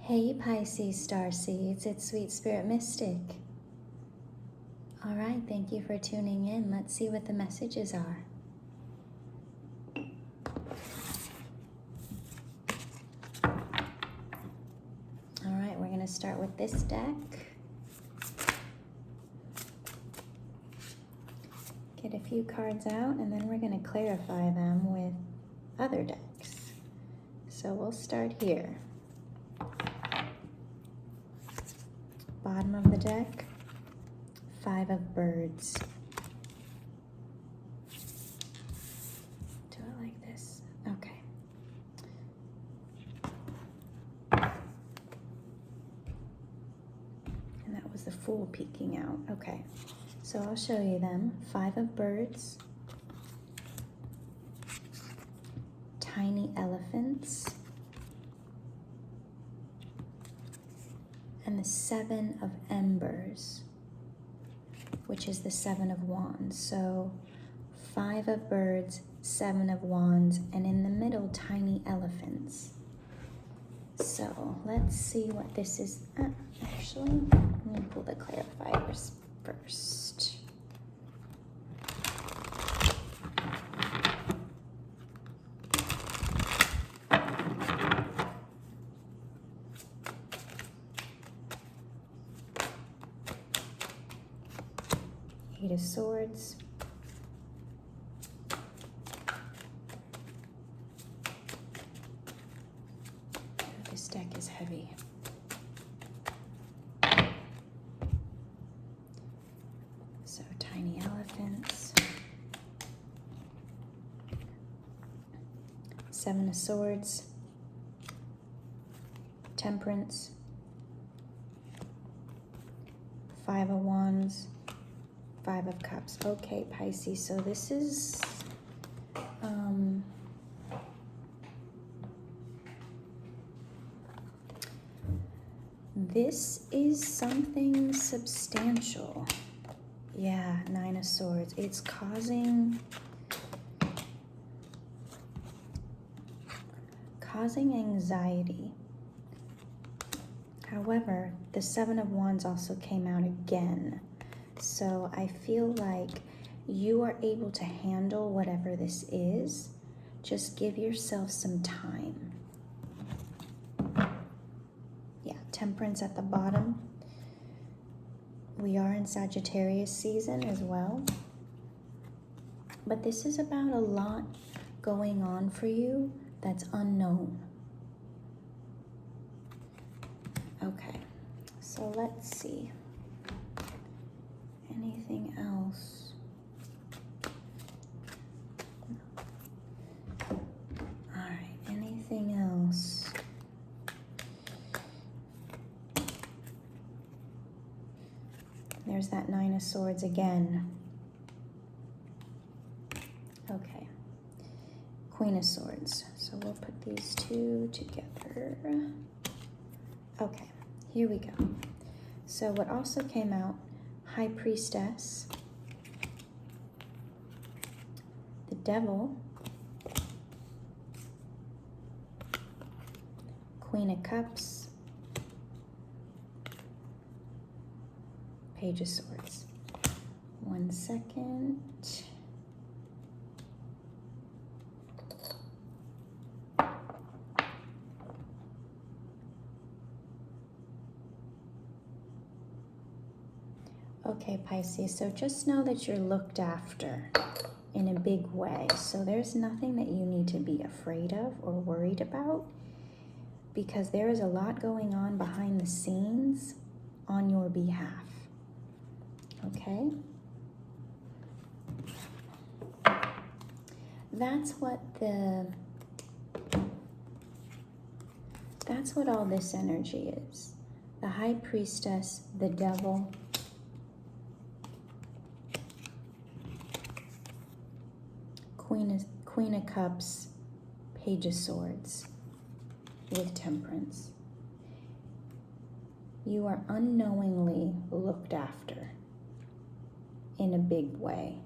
Hey Pisces Starseeds, it's Sweet Spirit Mystic. All right, thank you for tuning in. Let's see what the messages are. All right, we're going to start with this deck. Get a few cards out, and then we're going to clarify them with other decks. So we'll start here. Bottom of the deck, 5 of birds. Do it like this. Okay. And that was the Fool peeking out. Okay. So I'll show you them. 5 of birds. Tiny elephants. And the 7 of embers, which is the 7 of wands. So 5 of birds, 7 of wands, and in the middle, tiny elephants. So let's see what this is. Actually, let me pull the clarifiers first. Eight of Swords. This deck is heavy. So tiny elephants. 7 of Swords. Temperance. 5 of Wands. 5 of Cups. Okay, Pisces, so this is something substantial. Yeah, 9 of Swords. It's causing anxiety. However, the 7 of Wands also came out again. So I feel like you are able to handle whatever this is. Just give yourself some time. Yeah, Temperance at the bottom. We are in Sagittarius season as well. But this is about a lot going on for you that's unknown. Okay, so let's see. Anything else? All right, anything else? There's that 9 of Swords again. Okay. Queen of Swords. So we'll put these two together. Okay, here we go. So what also came out, High Priestess, the Devil, Queen of Cups, Page of Swords. 1 second. Okay, Pisces, so just know that you're looked after in a big way. So there's nothing that you need to be afraid of or worried about, because there is a lot going on behind the scenes on your behalf. Okay? That's what all this energy is. The High Priestess, the Devil, Queen of Cups, Page of Swords with Temperance. You are unknowingly looked after in a big way.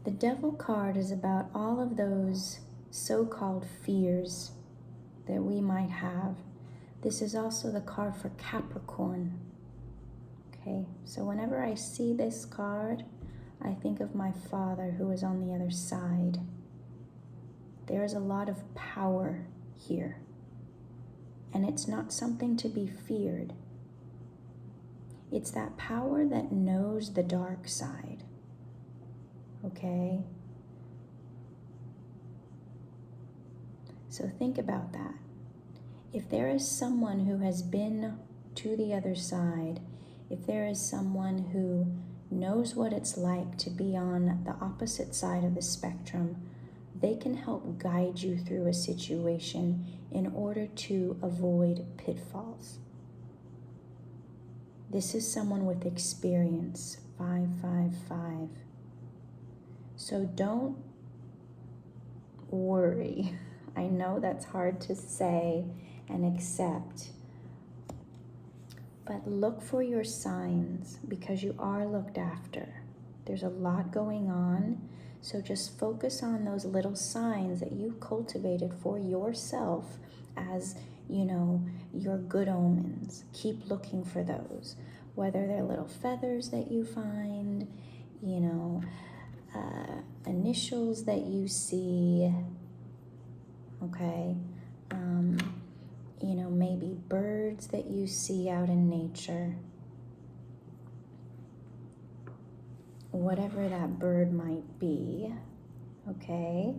The Devil card is about all of those so-called fears that we might have. This is also the card for Capricorn. Okay, so whenever I see this card, I think of my father who is on the other side. There is a lot of power here, and it's not something to be feared. It's that power that knows the dark side, okay? So think about that. If there is someone who has been to the other side, if there is someone who knows what it's like to be on the opposite side of the spectrum, they can help guide you through a situation in order to avoid pitfalls. This is someone with experience, 555. So don't worry. I know that's hard to say and accept, but look for your signs because you are looked after. There's a lot going on, so just focus on those little signs that you've cultivated for yourself as, you know, your good omens. Keep looking for those, whether they're little feathers that you find, you know, initials that you see, okay, you know, maybe birds that you see out in nature, whatever that bird might be, okay,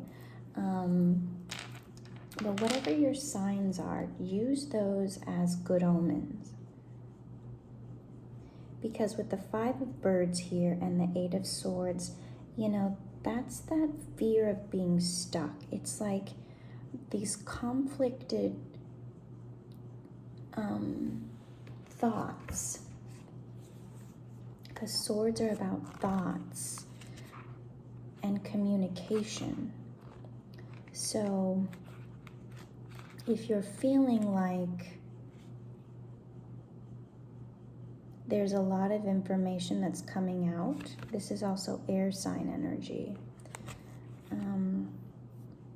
but whatever your signs are, use those as good omens. Because with the 5 of birds here and the 8 of swords, you know, that's that fear of being stuck. It's like these conflicted thoughts, because swords are about thoughts and communication. So if you're feeling like there's a lot of information that's coming out, this is also air sign energy.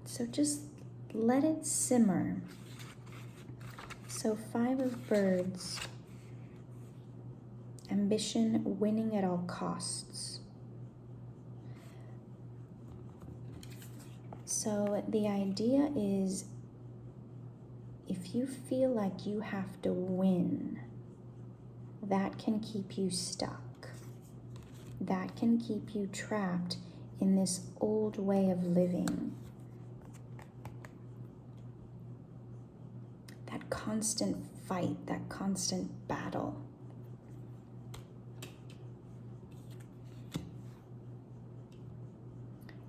So just let it simmer. So 5 of birds, ambition, winning at all costs. So the idea is, if you feel like you have to win, that can keep you stuck. That can keep you trapped in this old way of living. That constant fight, that constant battle.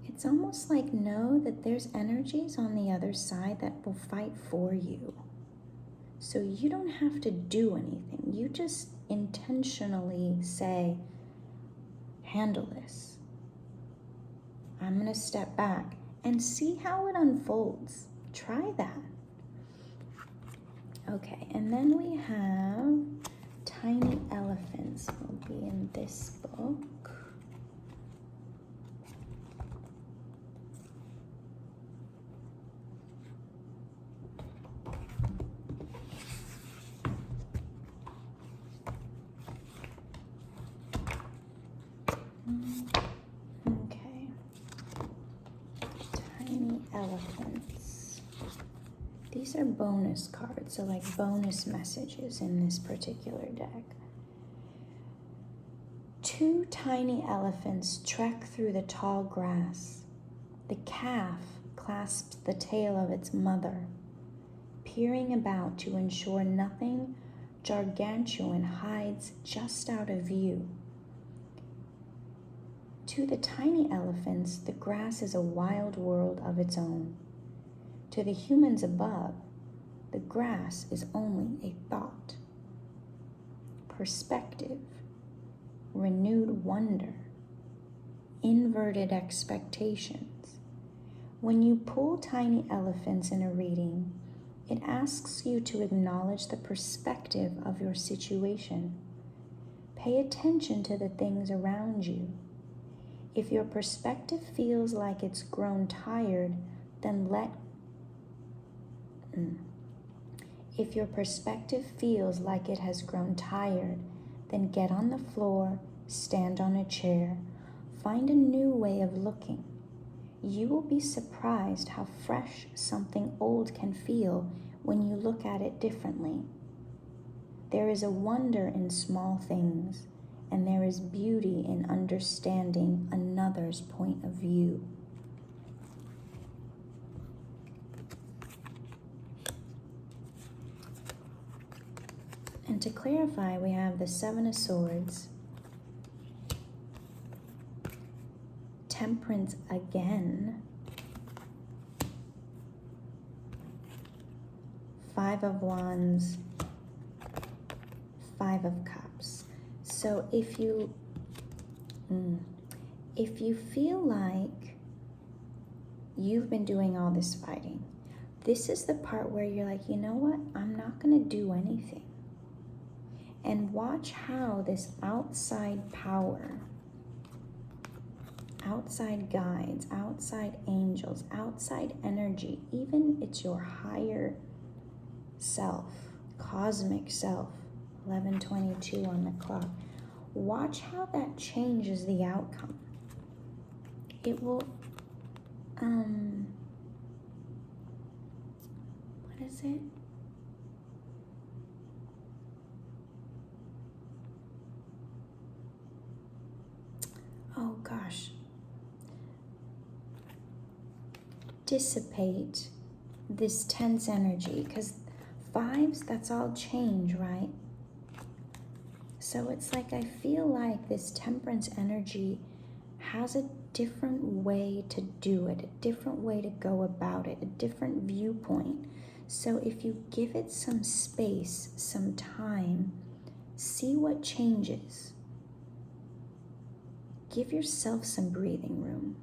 It's almost like know that there's energies on the other side that will fight for you. So you don't have to do anything. You just intentionally say, handle this. I'm going to step back and see how it unfolds. Try that. Okay, and then we have tiny elephants will be in this book. Okay, tiny elephants. These are bonus cards, so like bonus messages in this particular deck. 2 tiny elephants trek through the tall grass. The calf clasps the tail of its mother, peering about to ensure nothing gargantuan hides just out of view. To the tiny elephants, the grass is a wild world of its own. To the humans above, the grass is only a thought. Perspective, renewed wonder, inverted expectations. When you pull tiny elephants in a reading, it asks you to acknowledge the perspective of your situation. Pay attention to the things around you. If your perspective feels like it's grown tired, then If your perspective feels like it has grown tired, then get on the floor, stand on a chair, find a new way of looking. You will be surprised how fresh something old can feel when you look at it differently. There is a wonder in small things, and there is beauty in understanding another's point of view. And to clarify, we have the Seven of Swords, Temperance again, Five of Wands, Five of Cups. So if you feel like you've been doing all this fighting, this is the part where you're like, you know what? I'm not going to do anything. And watch how this outside power, outside guides, outside angels, outside energy, even it's your higher self, cosmic self, 11:22 on the clock. Watch how that changes the outcome. It will, what is it? Oh gosh. Dissipate this tense energy, because fives, that's all change, right? So it's like I feel like this temperance energy has a different way to do it, a different way to go about it, a different viewpoint. So if you give it some space, some time, see what changes. Give yourself some breathing room.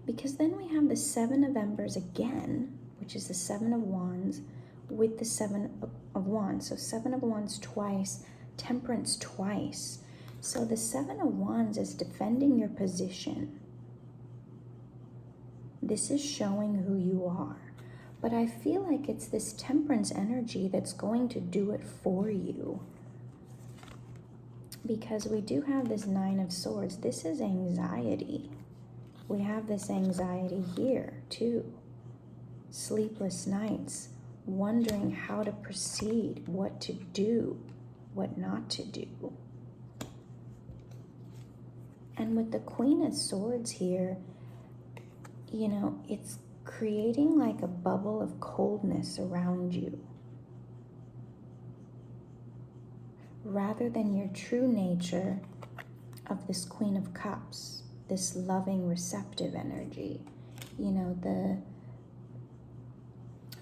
Because then we have the Seven of Embers again, which is the Seven of Wands with the Seven of Wands. So Seven of Wands twice, Temperance twice. So the Seven of Wands is defending your position. This is showing who you are. But I feel like it's this Temperance energy that's going to do it for you. Because we do have this Nine of Swords. This is anxiety. We have this anxiety here too. Sleepless nights, wondering how to proceed, what to do, what not to do. And with the Queen of Swords here, you know, it's creating like a bubble of coldness around you. Rather than your true nature of this Queen of Cups, this loving, receptive energy. You know,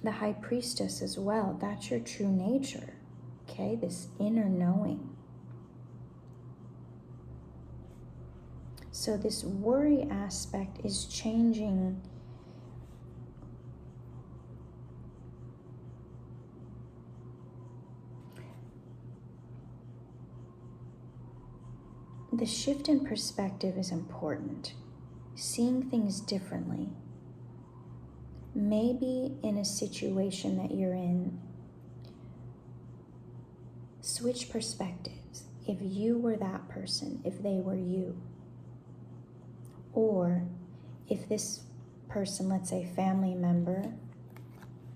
the High Priestess as well, that's your true nature, okay? This inner knowing. So this worry aspect is changing the shift in perspective is important. Seeing things differently. Maybe in a situation that you're in, switch perspectives. If you were that person, if they were you. Or if this person, let's say family member,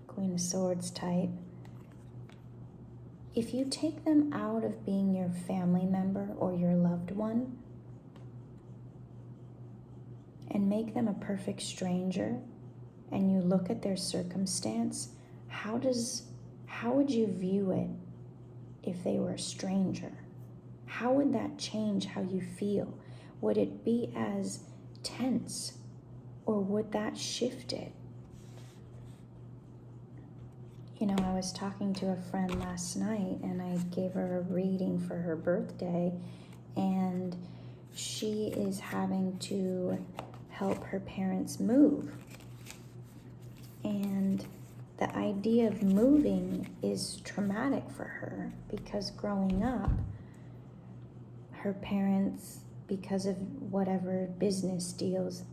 Queen of Swords type, if you take them out of being your family member or your loved one and make them a perfect stranger, and you look at their circumstance, how would you view it if they were a stranger? How would that change how you feel? Would it be as tense, or would that shift it? You know, I was talking to a friend last night and I gave her a reading for her birthday, and she is having to help her parents move. And the idea of moving is traumatic for her because growing up, her parents because of whatever business deals,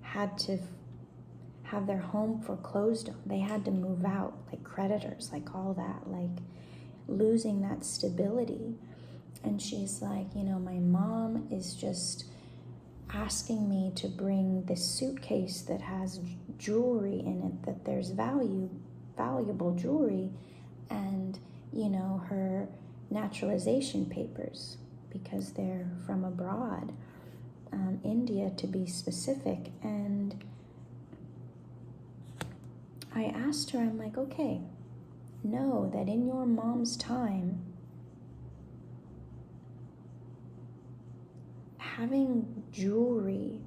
had to have their home foreclosed on. They had to move out, like creditors, like all that, like losing that stability. And she's like, my mom is just asking me to bring this suitcase that has jewelry in it, that there's valuable jewelry, and her naturalization papers, because they're from abroad, India to be specific. And I asked her, I'm like, okay, know that in your mom's time, having jewelry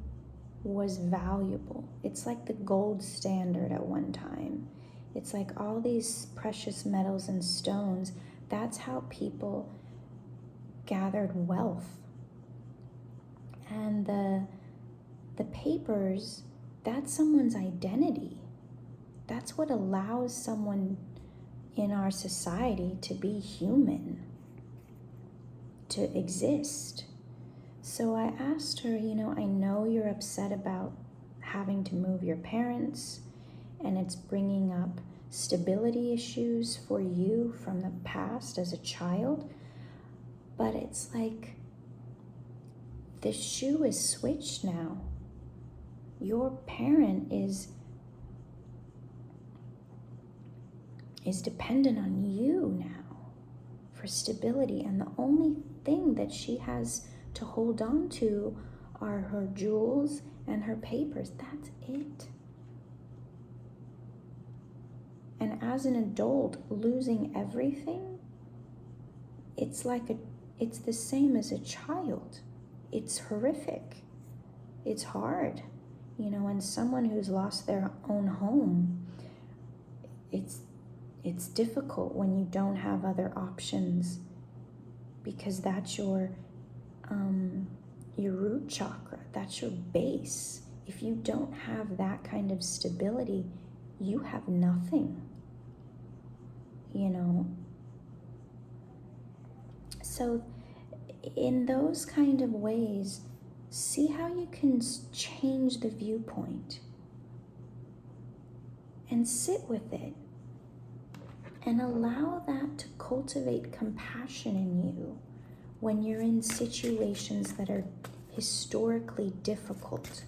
was valuable. It's like the gold standard at one time. It's like all these precious metals and stones. That's how people gathered wealth. And the papers, that's someone's identity. That's what allows someone in our society to be human, to exist. So I asked her, I know you're upset about having to move your parents, and it's bringing up stability issues for you from the past as a child, but it's like the shoe is switched now. Your parent is dependent on you now for stability, and the only thing that she has to hold on to are her jewels and her papers. That's it. And as an adult, losing everything, it's the same as a child. It's horrific. It's hard. And someone who's lost their own home, it's difficult when you don't have other options, because that's your root chakra, that's your base. If you don't have that kind of stability, you have nothing, So in those kind of ways, see how you can change the viewpoint and sit with it and allow that to cultivate compassion in you when you're in situations that are historically difficult.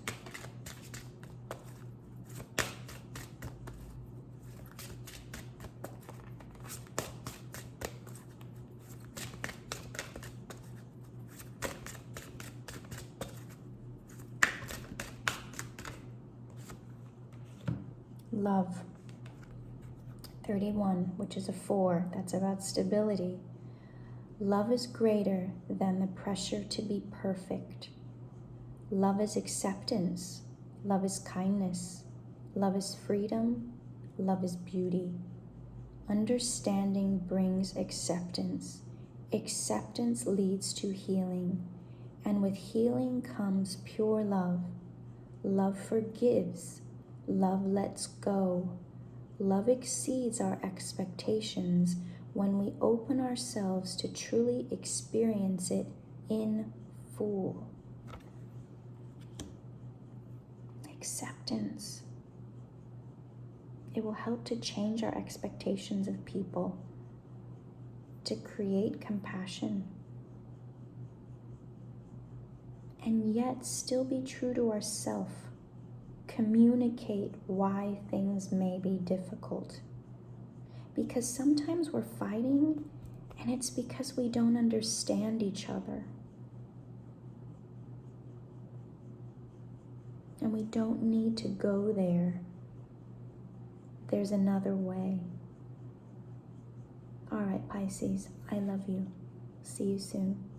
Love. 31, which is a 4, that's about stability. Love is greater than the pressure to be perfect. Love is acceptance. Love is kindness. Love is freedom. Love is beauty. Understanding brings acceptance. Acceptance leads to healing. And with healing comes pure love. Love forgives. Love lets go. Love exceeds our expectations when we open ourselves to truly experience it in full. Acceptance. It will help to change our expectations of people, to create compassion, and yet still be true to ourselves. Communicate why things may be difficult. Because sometimes we're fighting, and it's because we don't understand each other. And we don't need to go there. There's another way. All right, Pisces, I love you. See you soon.